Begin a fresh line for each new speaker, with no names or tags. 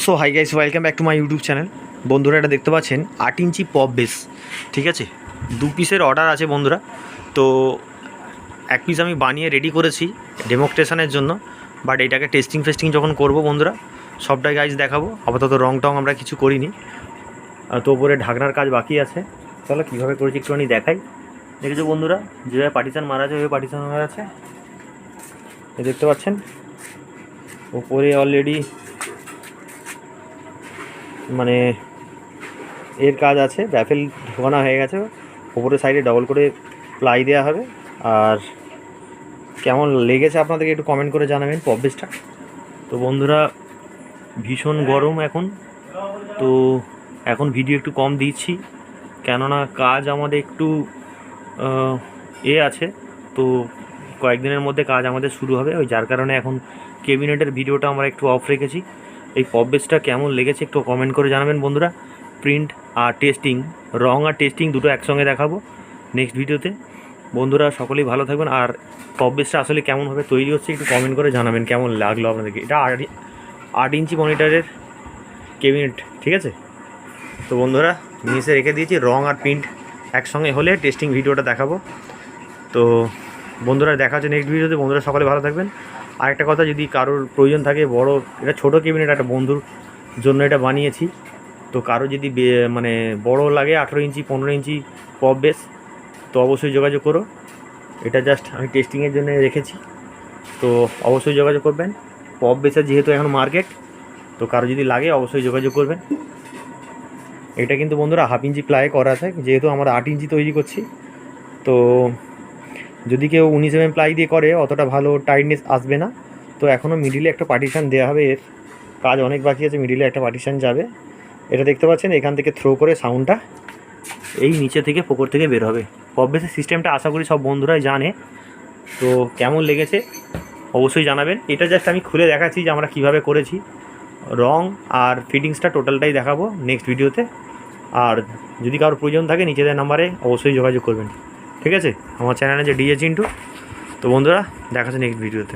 So hi guys, welcome back to my YouTube channel. বন্ধুরা, এটা দেখতে পাচ্ছেন 8 ইঞ্চি পপ বেস, ঠিক আছে। 2 পিসের অর্ডার আছে বন্ধুরা। তো 1 পিস আমি বানিয়ে রেডি করেছি ডেমোস্ট্রেশনের জন্য, বাট এটাকে টেস্টিং যখন করব বন্ধুরা সবটাই গাইজ দেখাবো। আপাতত রং টং আমরা কিছু করিনি, তো ওপরে ঢাকনার কাজ বাকি আছে। চলো কীভাবে করেছি একটুখানি দেখাই। দেখেছো বন্ধুরা, যেভাবে পার্টিশান মারা আছে ওইভাবে পার্টিশান মারা আছে, দেখতে পাচ্ছেন। ওপরে অলরেডি মানে এর কাজ আছে, ব্যাফেল ঢোকানো হয়ে গেছে। ওপরের সাইডে ডবল করে প্লাই দেওয়া হবে। আর কেমন লেগেছে আপনাদেরকে একটু কমেন্ট করে জানাবেন পপ বেসটা। তো বন্ধুরা, ভীষণ গরম এখন, তো এখন ভিডিও একটু কম দিচ্ছি, কেননা কাজ আমাদের একটু আছে। তো কয়েকদিনের মধ্যে কাজ আমাদের শুরু হবে, ওই যার কারণে এখন ক্যাবিনেটের ভিডিওটা আমরা একটু অফ রেখেছি। এই পপ বেসটা কেমন লেগেছে একটু কমেন্ট করে জানাবেন বন্ধুরা। প্রিন্ট আর টেস্টিং, রং আর টেস্টিং দুটো একসঙ্গে দেখাবো নেক্সট ভিডিওতে। বন্ধুরা সকলেই ভালো থাকবেন। আর পপ বেসটা আসলে কেমনভাবে তৈরি হচ্ছে একটু কমেন্ট করে জানাবেন কেমন লাগলো আপনাদেরকে। এটা 8 ইঞ্চি মনিটরের ক্যাবিনেট, ঠিক আছে। তো বন্ধুরা, নিচে রেখে দিয়েছি, রং আর প্রিন্ট একসঙ্গে হলে টেস্টিং ভিডিওটা দেখাবো। তো বন্ধুরা দেখা হচ্ছে নেক্সট ভিডিওতে। বন্ধুরা সকলে ভালো থাকবেন। আরেকটা কথা, যদি কারোর প্রয়োজন থাকে বড়, এটা ছোটো ক্যাবিনেট, একটা বন্ধুর জন্য এটা বানিয়েছি। তো কারো যদি মানে বড় লাগে 18 ইঞ্চি 15 ইঞ্চি পপ বেস, তো অবশ্যই যোগাযোগ করো। এটা জাস্ট আমি টেস্টিংয়ের জন্য রেখেছি, তো অবশ্যই যোগাযোগ করবেন। পপ বেসের যেহেতু এখন মার্কেট, তো কারো যদি লাগে অবশ্যই যোগাযোগ করবেন। এটা কিন্তু বন্ধুরা 1/2 ইঞ্চি প্লাই করা আছে, যেহেতু আমরা 8 ইঞ্চি তৈরি করছি। তো যদি কেউ 19 mm প্লাই দিয়ে করে অতটা ভালো টাইটনেস আসবে না। তো এখনও মিডিলে একটা পার্টিশান দেওয়া হবে, এর কাজ অনেক বাকি আছে, মিডিলে একটা পার্টিশান যাবে। এটা দেখতে পাচ্ছেন, এখান থেকে থ্রো করে সাউন্ডটা এই নিচে থেকে পোকর থেকে বের হবে। পপ বেসের সিস্টেমটা আশা করি সব বন্ধুরাই জানে। তো কেমন লেগেছে অবশ্যই জানাবেন। এটা জাস্ট আমি খুলে দেখাচ্ছি যে আমরা কীভাবে করেছি। রং আর ফিটিংসটা টোটালটাই দেখাবো নেক্সট ভিডিওতে। আর যদি কারোর প্রয়োজন থাকে নিচেদের নাম্বারে অবশ্যই যোগাযোগ করবেন, ঠিক আছে। আমার চ্যানেলে যে ডিজে চিন্টু। তো বন্ধুরা দেখা হচ্ছে নেক্সট ভিডিওতে।